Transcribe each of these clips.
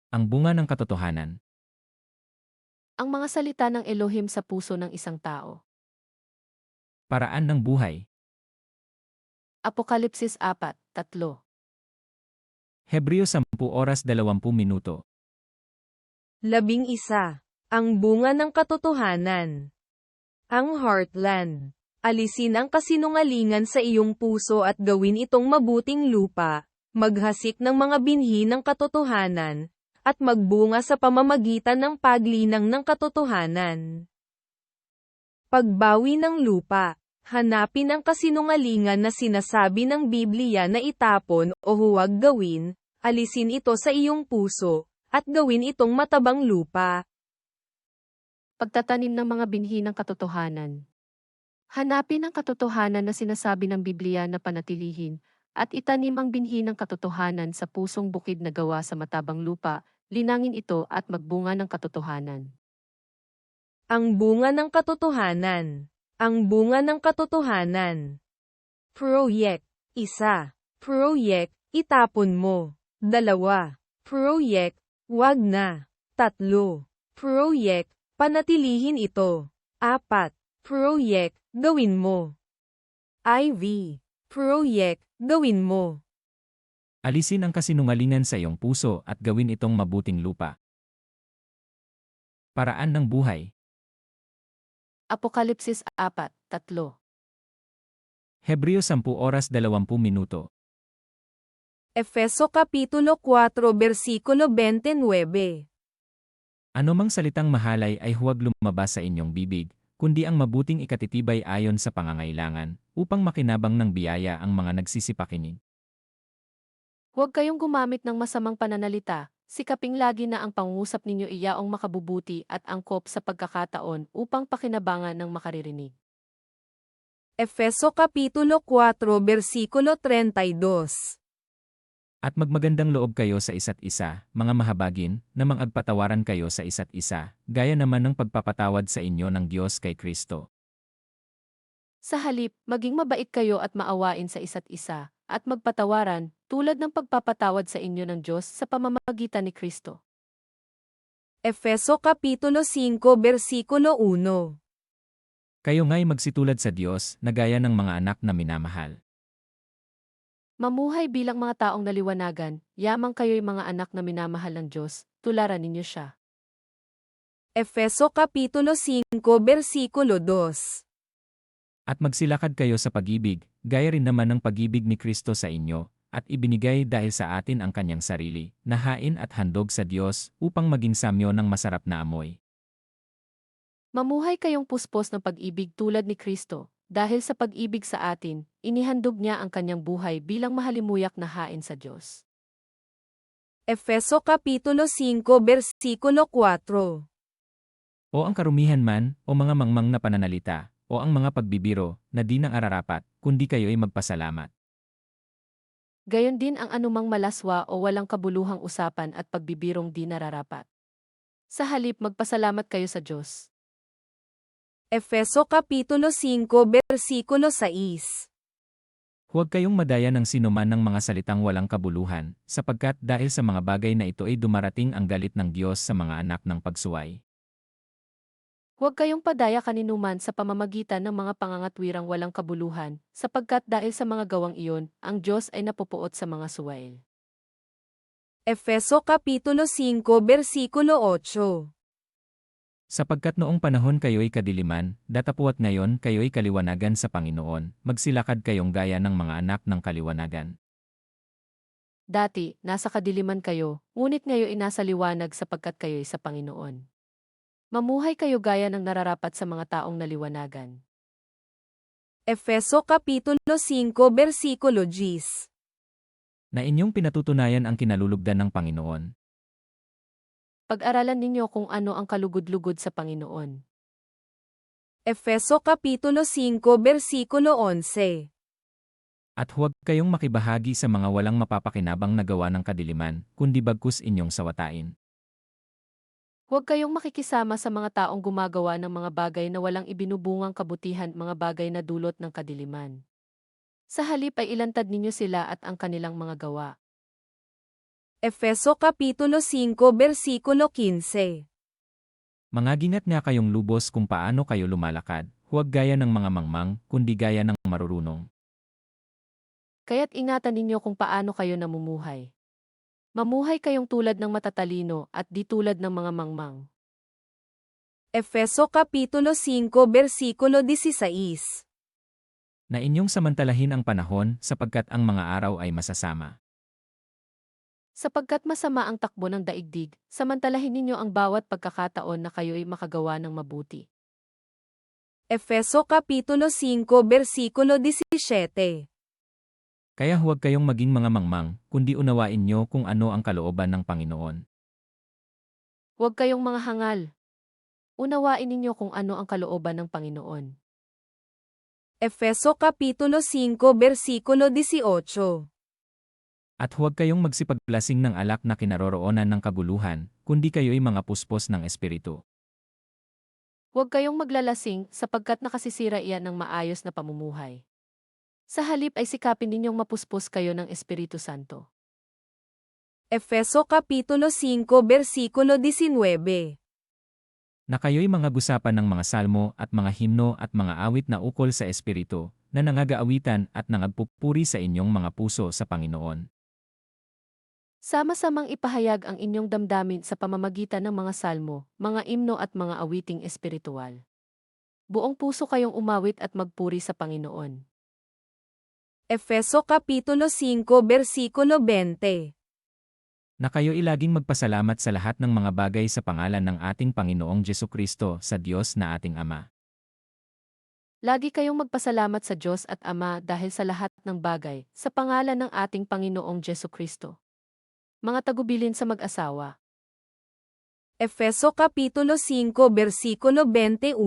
Ang bunga ng katotohanan. Ang mga salita ng Elohim sa puso ng isang tao. Paraan ng buhay. Apokalipsis 4:3. Hebreo 10:20. 11. Ang bunga ng katotohanan. Ang heartland. Alisin ang kasinungalingan sa iyong puso at gawin itong mabuting lupa, maghasik ng mga binhi ng katotohanan, at magbunga sa pamamagitan ng paglinang ng katotohanan. Pagbawi ng lupa. Hanapin ang kasinungalingan na sinasabi ng Biblia na itapon o huwag gawin, alisin ito sa iyong puso, at gawin itong matabang lupa. Pagtatanim ng mga binhi ng katotohanan. Hanapin ang katotohanan na sinasabi ng Biblia na panatilihin, at itanim ang binhi ng katotohanan sa pusong bukid na gawa sa matabang lupa, linangin ito at magbunga ng katotohanan. Ang bunga ng katotohanan. Ang bunga ng katotohanan. Proyek. 1. Proyek, itapon mo. 2. Proyek, wag na. 3. Proyek, panatilihin ito. 4. Proyek, gawin mo. IV. Proyek, gawin mo. Alisin ang kasinungalingan sa iyong puso at gawin itong mabuting lupa. Paraan ng buhay. Apokalipsis 4:3. Hebreo 10:20. Efeso Kapitulo 4 Versikulo 29. Anumang salitang mahalay ay huwag lumabas sa inyong bibig, kundi ang mabuting ikatitibay ayon sa pangangailangan, upang makinabang ng biyaya ang mga nagsisipakinig. Huwag kayong gumamit ng masamang pananalita, sikaping lagi na ang pangungusap ninyo iyaong makabubuti at angkop sa pagkakataon upang pakinabangan ng makaririnig. Efeso Kapitulo 4 Versikulo 32. At magmagandang loob kayo sa isa't isa, mga mahabagin, na mangagpatawaran kayo sa isa't isa, gaya naman ng pagpapatawad sa inyo ng Diyos kay Kristo. Sa halip, maging mabait kayo at maawain sa isa't isa, at magpatawaran, tulad ng pagpapatawad sa inyo ng Diyos sa pamamagitan ni Kristo. Efeso Kapitulo 5 Versikulo 1. Kayo nga'y magsitulad sa Diyos, na gaya ng mga anak na minamahal. Mamuhay bilang mga taong naliwanagan, yamang kayo'y mga anak na minamahal ng Diyos, tularan ninyo siya. Efeso Kapitulo 5 Versikulo 2. At magsilakad kayo sa pag-ibig, gaya rin naman ng pag-ibig ni Kristo sa inyo, at ibinigay dahil sa atin ang kanyang sarili, na hain at handog sa Diyos, upang maging samyo ng masarap na amoy. Mamuhay kayong puspos ng pag-ibig tulad ni Kristo, dahil sa pag-ibig sa atin, inihandog niya ang kanyang buhay bilang mahalimuyak na hain sa Diyos. Efeso Kapitulo 5 Versikulo 4. O ang karumihan man, o mga mangmang na pananalita, o ang mga pagbibiro, na di nang ararapat, kundi kayo'y magpasalamat. Gayon din ang anumang malaswa o walang kabuluhang usapan at pagbibirong di nararapat. Sa halip magpasalamat kayo sa Diyos. Efeso Kapitulo 5 Versikulo 6. Huwag kayong madaya ng sinuman ng mga salitang walang kabuluhan, sapagkat dahil sa mga bagay na ito ay dumarating ang galit ng Diyos sa mga anak ng pagsuway. Huwag kayong padaya kaninuman sa pamamagitan ng mga pangangatwirang walang kabuluhan, sapagkat dahil sa mga gawang iyon, ang Diyos ay napupuot sa mga suwail. Efeso Kapitulo 5 Versikulo 8. Sapagkat noong panahon kayo'y kadiliman, datapuat ngayon kayo'y kaliwanagan sa Panginoon, magsilakad kayong gaya ng mga anak ng kaliwanagan. Dati, nasa kadiliman kayo, ngunit ngayon ay nasa liwanag sapagkat kayo'y sa Panginoon. Mamuhay kayo gaya ng nararapat sa mga taong naliwanagan. Efeso Kapitulo 5 Versikulo 10. Na inyong pinatutunayan ang kinalulugdan ng Panginoon. Pag-aralan ninyo kung ano ang kalugod-lugod sa Panginoon. Efeso Kapitulo 5 Versikulo 11. At huwag kayong makibahagi sa mga walang mapapakinabang na gawa ng kadiliman, kundi bagkus inyong sawatain. Huwag kayong makikisama sa mga taong gumagawa ng mga bagay na walang ibinubungang kabutihan, mga bagay na dulot ng kadiliman. Sa halip ay ilantad ninyo sila at ang kanilang mga gawa. Efeso Kapitulo 5 Versikulo 15. Mangagingat nga kayong lubos kung paano kayo lumalakad, huwag gaya ng mga mangmang, kundi gaya ng marurunong. Kaya't ingatan ninyo kung paano kayo namumuhay. Mamuhay kayong tulad ng matatalino at di tulad ng mga mangmang. Efeso Kapitulo 5 Versikulo 16. Na inyong samantalahin ang panahon sapagkat ang mga araw ay masasama. Sapagkat masama ang takbo ng daigdig, samantalahin ninyo ang bawat pagkakataon na kayo'y makagawa ng mabuti. Efeso Kapitulo 5 Versikulo 17. Kaya huwag kayong maging mga mangmang, kundi unawain nyo kung ano ang kalooban ng Panginoon. Huwag kayong mga hangal. Unawain ninyo kung ano ang kalooban ng Panginoon. Efeso Kapitulo 5 Versikulo 18. At huwag kayong magsipaglasing ng alak na kinaroroonan ng kaguluhan, kundi kayo'y mga puspos ng Espiritu. Huwag kayong maglalasing sapagkat nakasisira iyan ng maayos na pamumuhay. Sa halip ay sikapin ninyong mapuspos kayo ng Espiritu Santo. Efeso Kapitulo 5 Versikulo 19. Na kayo'y mga gusapan ng mga salmo at mga himno at mga awit na ukol sa Espiritu, na nangagaawitan at nangagpupuri sa inyong mga puso sa Panginoon. Sama-samang ipahayag ang inyong damdamin sa pamamagitan ng mga salmo, mga himno at mga awiting espiritual. Buong puso kayong umawit at magpuri sa Panginoon. Efeso Kapitulo 5 Versikulo 20. Na kayo'y laging magpasalamat sa lahat ng mga bagay sa pangalan ng ating Panginoong Jesucristo sa Diyos na ating Ama. Lagi kayong magpasalamat sa Diyos at Ama dahil sa lahat ng bagay, sa pangalan ng ating Panginoong Jesucristo. Mga tagubilin sa mag-asawa. Efeso Kapitulo 5 Versikulo 21.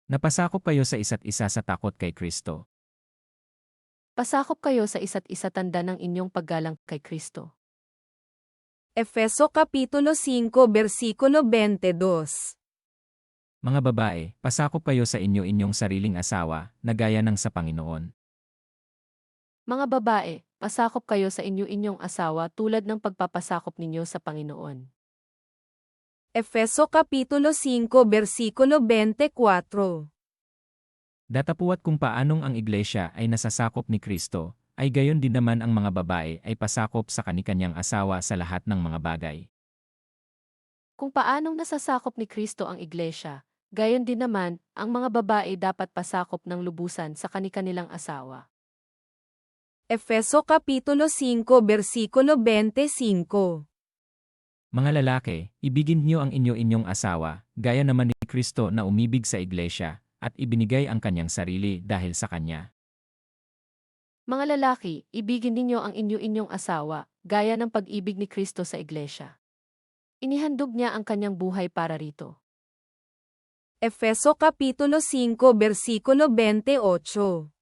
Napasakop kayo sa isa't isa sa takot kay Kristo. Pasakop kayo sa isa't isa tanda ng inyong paggalang kay Kristo. Efeso Kapitulo 5 Versikulo 22. Mga babae, pasakop kayo sa inyong sariling asawa, na gaya ng sa Panginoon. Mga babae, pasakop kayo sa inyong asawa tulad ng pagpapasakop ninyo sa Panginoon. Efeso Kapitulo 5 Versikulo 24. Datapuat kung paanong ang iglesia ay nasasakop ni Kristo, ay gayon din naman ang mga babae ay pasakop sa kanikanyang asawa sa lahat ng mga bagay. Kung paanong nasasakop ni Kristo ang iglesia, gayon din naman, ang mga babae dapat pasakop ng lubusan sa kanikanilang asawa. Efeso Kapitulo 5 Versikulo 25. Mga lalaki, ibigin niyo ang inyong asawa, gaya naman ni Kristo na umibig sa iglesia, at ibinigay ang kanyang sarili dahil sa kanya. Mga lalaki, ibigin ninyo ang inyong asawa, gaya ng pag-ibig ni Kristo sa iglesia. Inihandog niya ang kanyang buhay para rito. Efeso Kapitulo 5 Versikulo 28.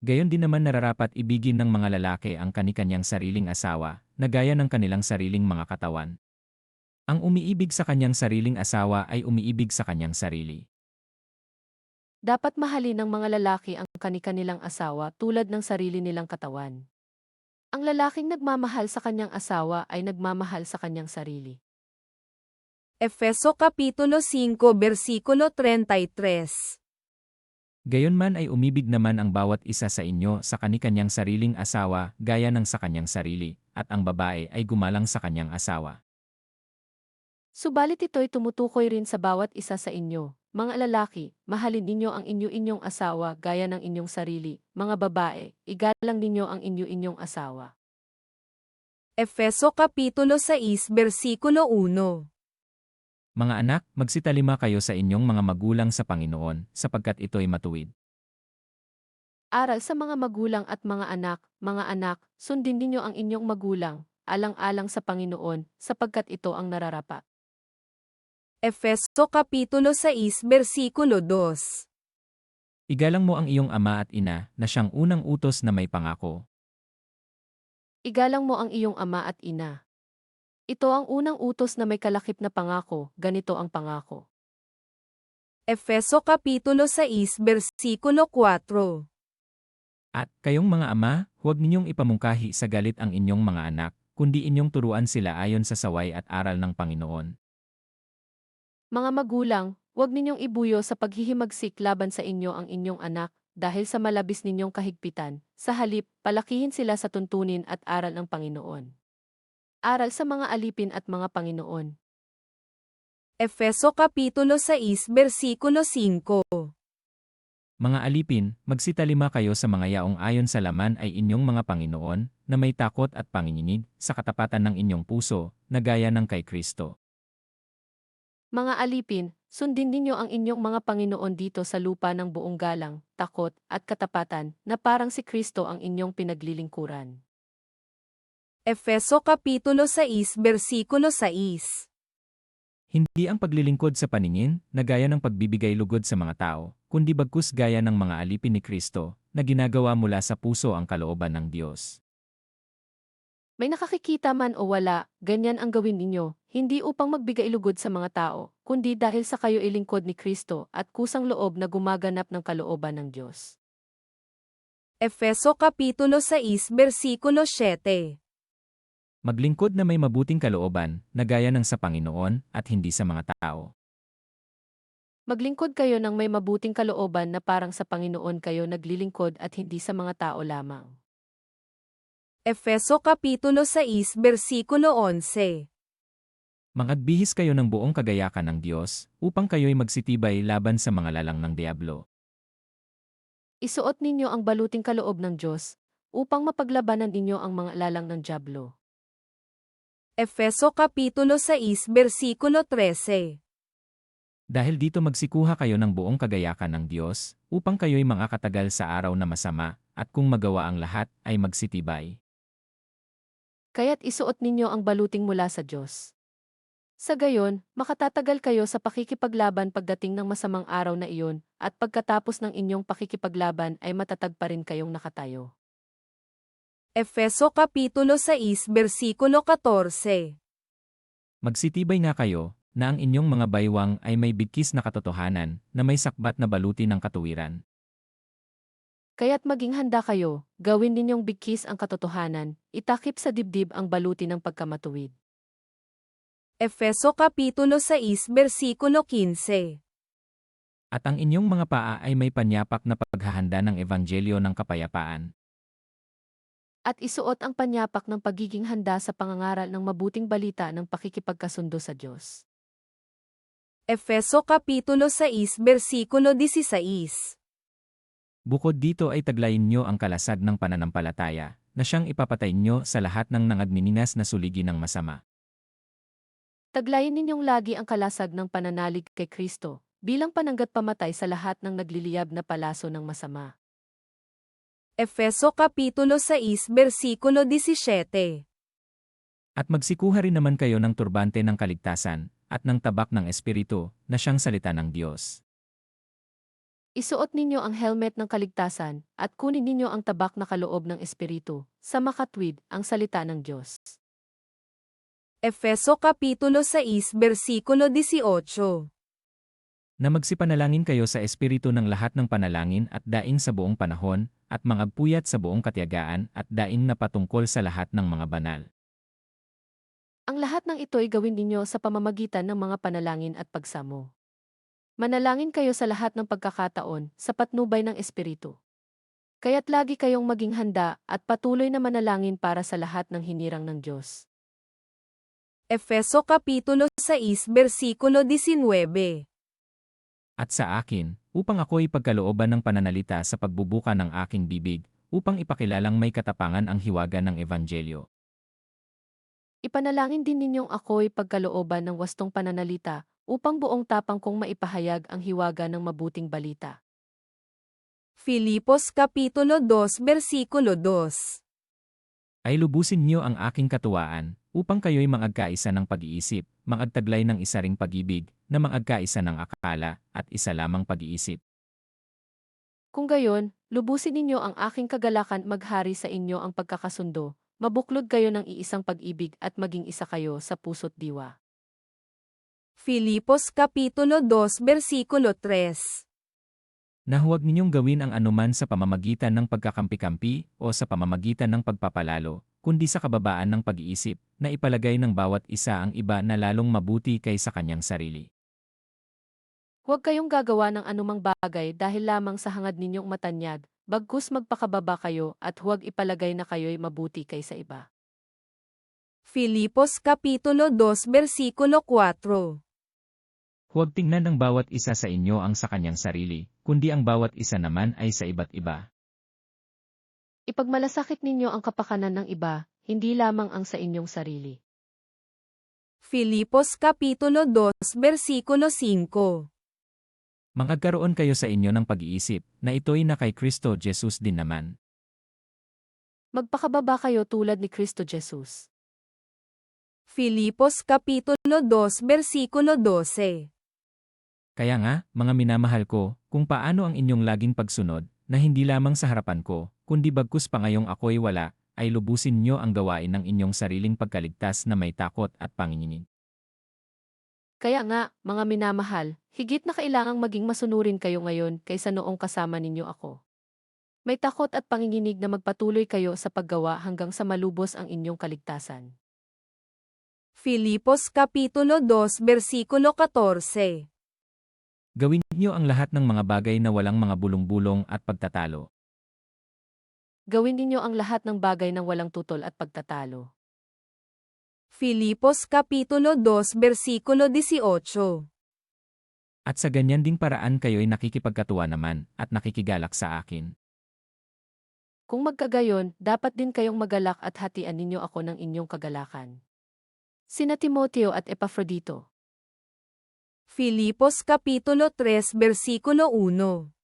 Gayon din naman nararapat ibigin ng mga lalaki ang kanikanyang sariling asawa, na gaya ng kanilang sariling mga katawan. Ang umiibig sa kanyang sariling asawa ay umiibig sa kanyang sarili. Dapat mahalin ng mga lalaki ang kanikanilang asawa tulad ng sarili nilang katawan. Ang lalaking nagmamahal sa kanyang asawa ay nagmamahal sa kanyang sarili. Efeso Kapitulo 5 Versikulo 33. Gayonman ay umibig naman ang bawat isa sa inyo sa kanikanyang sariling asawa gaya ng sa kanyang sarili, at ang babae ay gumalang sa kanyang asawa. Subalit ito'y tumutukoy rin sa bawat isa sa inyo. Mga lalaki, mahalin ninyo ang inyong asawa gaya ng inyong sarili. Mga babae, igalang ninyo ang inyong asawa. Efeso Kapitulo 6 Versikulo 1. Mga anak, magsitalima kayo sa inyong mga magulang sa Panginoon, sapagkat ito'y matuwid. Aral sa mga magulang at mga anak, sundin ninyo ang inyong magulang, alang-alang sa Panginoon, sapagkat ito ang nararapat. Efeso Kapitulo 6 Versikulo 2. Igalang mo ang iyong ama at ina, na siyang unang utos na may pangako. Igalang mo ang iyong ama at ina. Ito ang unang utos na may kalakip na pangako, ganito ang pangako. Efeso Kapitulo 6 Versikulo 4. At kayong mga ama, huwag ninyong ipamungkahi sa galit ang inyong mga anak, kundi inyong turuan sila ayon sa saway at aral ng Panginoon. Mga magulang, huwag ninyong ibuyo sa paghihimagsik laban sa inyo ang inyong anak, dahil sa malabis ninyong kahigpitan. Sa halip, palakihin sila sa tuntunin at aral ng Panginoon. Aral sa mga alipin at mga Panginoon. Efeso Kapitulo 6 Versikulo 5. Mga alipin, magsitalima kayo sa mga yaong ayon sa laman ay inyong mga Panginoon, na may takot at panginginig, sa katapatan ng inyong puso, na gaya ng kay Kristo. Mga alipin, sundin ninyo ang inyong mga Panginoon dito sa lupa ng buong galang, takot, at katapatan, na parang si Kristo ang inyong pinaglilingkuran. Efeso Kapitulo 6 Versikulo 6. Hindi ang paglilingkod sa paningin, na gaya ng pagbibigay lugod sa mga tao, kundi bagkus gaya ng mga alipin ni Kristo, na ginagawa mula sa puso ang kalooban ng Diyos. May nakakikita man o wala, ganyan ang gawin ninyo, hindi upang magbigay lugod sa mga tao, kundi dahil sa kayo ilingkod ni Kristo at kusang loob na gumaganap ng kalooban ng Diyos. Efeso Kapitulo 6 Versikulo 7. Maglingkod na may mabuting kalooban, na gaya ng sa Panginoon, at hindi sa mga tao. Maglingkod kayo ng may mabuting kalooban na parang sa Panginoon kayo naglilingkod at hindi sa mga tao lamang. Efeso Kapitulo 6 Versikulo 11. Mangagbihis kayo ng buong kagayakan ng Diyos, upang kayo'y magsitibay laban sa mga lalang ng Diablo. Isuot ninyo ang baluting kaloob ng Diyos, upang mapaglabanan ninyo ang mga lalang ng Diablo. Efeso Kapitulo 6 Versikulo 13. Dahil dito magsikuha kayo ng buong kagayakan ng Diyos, upang kayo'y makakatagal sa araw na masama, at kung magawa ang lahat, ay magsitibay. Kaya't isuot ninyo ang baluting mula sa Diyos. Sa gayon, makatatagal kayo sa pakikipaglaban pagdating ng masamang araw na iyon, at pagkatapos ng inyong pakikipaglaban ay matatag pa rin kayong nakatayo. Efeso Kapitulo 6 Versikulo 14. Magsitibay nga kayo, na ang inyong mga baywang ay may bigkis na katotohanan, na may sakbat na baluti ng katuwiran. Kaya't maging handa kayo, gawin ninyong bigkis ang katotohanan, itakip sa dibdib ang baluti ng pagkamatuwid. Efeso Kapitulo 6 Versikulo 15. At ang inyong mga paa ay may panyapak na paghahanda ng ebanghelyo ng kapayapaan. At isuot ang panyapak ng pagiging handa sa pangangaral ng mabuting balita ng pakikipagkasundo sa Diyos. Efeso Kapitulo 6 Versikulo 16. Bukod dito ay taglayin nyo ang kalasag ng pananampalataya, na siyang ipapatay nyo sa lahat ng nangagmininas na suligi ng masama. Taglayin ninyong lagi ang kalasag ng pananalig kay Kristo, bilang pananggat pamatay sa lahat ng nagliliyab na palaso ng masama. Efeso Kapitulo 6 Versikulo 17. At magsikuha rin naman kayo ng turbante ng kaligtasan, at ng tabak ng Espiritu, na siyang salita ng Diyos. Isuot ninyo ang helmet ng kaligtasan, at kunin ninyo ang tabak na kaloob ng Espiritu, sa makatwid ang salita ng Diyos. Efeso Kapitulo 6 Versikulo 18. Na magsipanalangin kayo sa Espiritu ng lahat ng panalangin at daing sa buong panahon, at mangagpuyat sa buong katiyagaan at daing na patungkol sa lahat ng mga banal. Ang lahat ng ito'y gawin ninyo sa pamamagitan ng mga panalangin at pagsamo. Manalangin kayo sa lahat ng pagkakataon, sa patnubay ng Espiritu. Kaya't lagi kayong maging handa at patuloy na manalangin para sa lahat ng hinirang ng Diyos. Efeso Kapitulo 6 Versikulo 19. At sa akin, upang ako'y pagkalooban ng pananalita sa pagbubuka ng aking bibig, upang ipakilalang may katapangan ang hiwaga ng Ebanghelyo. Ipanalangin din ninyong ako'y pagkalooban ng wastong pananalita, upang buong tapang kong maipahayag ang hiwaga ng mabuting balita. Filipos Kapitulo 2 Versikulo 2. Ay lubusin niyo ang aking katuwaan, upang kayo'y mangagkaisa ng pag-iisip, mangagtaglay ng isa ring pag-ibig, na mangagkaisa ng akala, at isa lamang pag-iisip. Kung gayon, lubusin ninyo ang aking kagalakan maghari sa inyo ang pagkakasundo, mabuklod kayo ng iisang pag-ibig at maging isa kayo sa puso't diwa. Filipos Kapitulo 2 Versikulo 3. Na huwag ninyong gawin ang anuman sa pamamagitan ng pagkakampi-kampi o sa pamamagitan ng pagpapalalo, kundi sa kababaan ng pag-iisip, na ipalagay ng bawat isa ang iba na lalong mabuti kaysa kanyang sarili. Huwag kayong gagawa ng anumang bagay dahil lamang sa hangad ninyong matanyag, bagkus magpakababa kayo at huwag ipalagay na kayo'y mabuti kaysa iba. Filipos Kapitulo 2 Versikulo 4. Huwag tingnan ng bawat isa sa inyo ang sa kanyang sarili, kundi ang bawat isa naman ay sa iba't iba. Ipagmalasakit ninyo ang kapakanan ng iba, hindi lamang ang sa inyong sarili. Filipos Kapitulo 2 Versikulo 5. Magkaroon kayo sa inyo ng pag-iisip, na ito'y na kay Kristo Jesus din naman. Magpakababa kayo tulad ni Kristo Jesus. Filipos Kapitulo 2 Versikulo 12. Kaya nga, mga minamahal ko, kung paano ang inyong laging pagsunod, na hindi lamang sa harapan ko, kundi bagkus pa ngayong ako'y wala, ay lubusin nyo ang gawain ng inyong sariling pagkaligtas na may takot at panginginig. Kaya nga, mga minamahal, higit na kailangang maging masunurin kayo ngayon kaysa noong kasama ninyo ako. May takot at panginginig na magpatuloy kayo sa paggawa hanggang sa malubos ang inyong kaligtasan. Filipos Kapitulo 2 Versikulo 14. Gawin niyo ang lahat ng mga bagay na walang mga bulong-bulong at pagtatalo. Gawin ninyo ang lahat ng bagay ng walang tutol at pagtatalo. Filipos Kapitulo 2 Versikulo 18. At sa ganyan ding paraan kayo'y nakikipagkatuwa naman at nakikigalak sa akin. Kung magkagayon, dapat din kayong magalak at hatian ninyo ako ng inyong kagalakan. Sina Timoteo at Epafrodito. Filipos Kapitulo 3 Versikulo 1.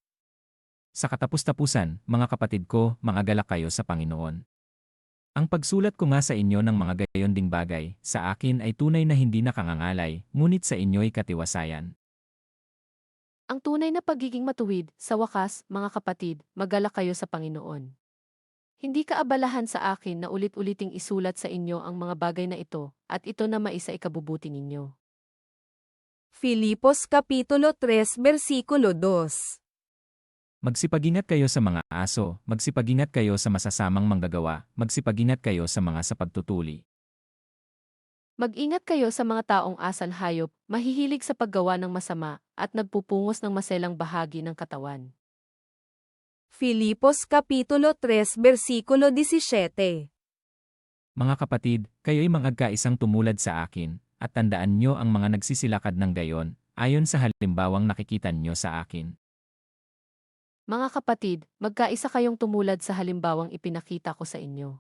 Sa katapus-tapusan, mga kapatid ko, galak kayo sa Panginoon. Ang pagsulat ko nga sa inyo ng mga gayon ding bagay, sa akin ay tunay na hindi nakangangalay, ngunit sa inyo'y katiwasayan. Ang tunay na pagiging matuwid, sa wakas, mga kapatid, magalak kayo sa Panginoon. Hindi kaabalahan sa akin na ulit-uliting isulat sa inyo ang mga bagay na ito, at ito na maisa ikabubuti ninyo. Filipos Kapitulo 3 Versikulo 2. Magsipag-ingat kayo sa mga aso, magsipag-ingat kayo sa masasamang manggagawa, magsipag-ingat kayo sa mga sa pagtutuli. Mag-ingat kayo sa mga taong asal hayop, mahihilig sa paggawa ng masama, at nagpupungos ng maselang bahagi ng katawan. Filipos Kapitulo 3 Versikulo 17. Mga kapatid, kayo'y magkaisang tumulad sa akin, at tandaan nyo ang mga nagsisilakad ng gayon, ayon sa halimbawang nakikita nyo sa akin. Mga kapatid, magkaisa kayong tumulad sa halimbawang ipinakita ko sa inyo.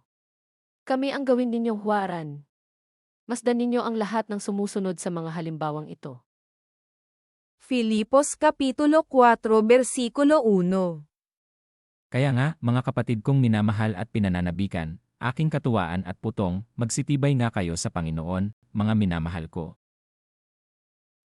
Kami ang gawin ninyong huwaran. Masdan ninyo ang lahat ng sumusunod sa mga halimbawang ito. Filipos Kapitulo 4 Versikulo 1. Kaya nga, mga kapatid kong minamahal at pinananabikan, aking katuwaan at putong, magsitibay nga kayo sa Panginoon, mga minamahal ko.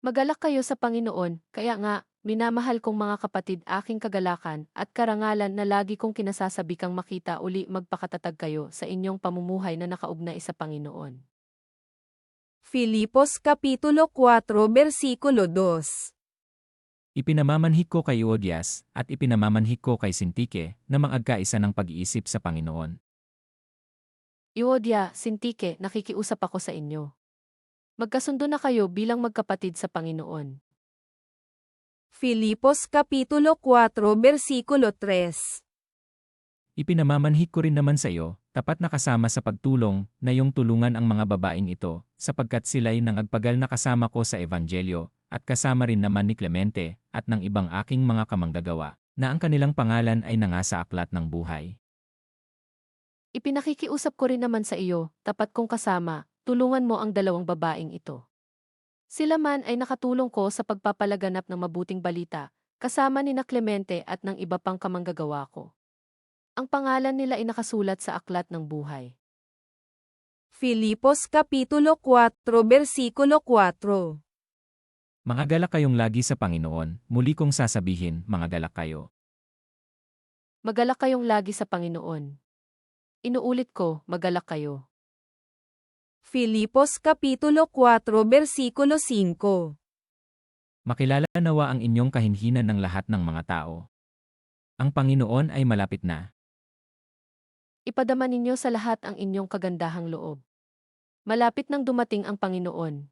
Magalak kayo sa Panginoon, kaya nga, minamahal kong mga kapatid, aking kagalakan at karangalan na lagi kong kinasasabikang makita uli magpakatatag kayo sa inyong pamumuhay na nakaugnay sa Panginoon. Filipos Kapitulo 4 Versikulo 2. Ipinamamanhik ko kay Euodias, at ipinamamanhik ko kay Sintike, na magkaisa ng pag-iisip sa Panginoon. Euodia, Sintike, nakikiusap ako sa inyo. Magkasundo na kayo bilang magkapatid sa Panginoon. Filipos Kapitulo 4 Versikulo 3. Ipinamamanhik ko rin naman sa iyo, tapat na kasama sa pagtulong, na iyong tulungan ang mga babaeng ito, sapagkat sila'y nangagpagal na kasama ko sa Evangelyo, at kasama rin naman ni Clemente, at ng ibang aking mga kamanggagawa, na ang kanilang pangalan ay nangasa aklat ng buhay. Ipinakikiusap ko rin naman sa iyo, tapat kong kasama, tulungan mo ang dalawang babaeng ito. Sila man ay nakatulong ko sa pagpapalaganap ng mabuting balita, kasama ni na Clemente at ng iba pang kamanggagawa ko. Ang pangalan nila ay nakasulat sa aklat ng buhay. Filipos Kapitulo 4 Versikulo 4. Galak kayong lagi sa Panginoon, muli kong sasabihin, galak kayo. Magalak kayong lagi sa Panginoon. Inuulit ko, magalak kayo. Filipos Kapitulo 4 Versikulo 5. Makilala nawa ang inyong kahinhinan ng lahat ng mga tao. Ang Panginoon ay malapit na. Ipadama ninyo sa lahat ang inyong kagandahang loob. Malapit nang dumating ang Panginoon.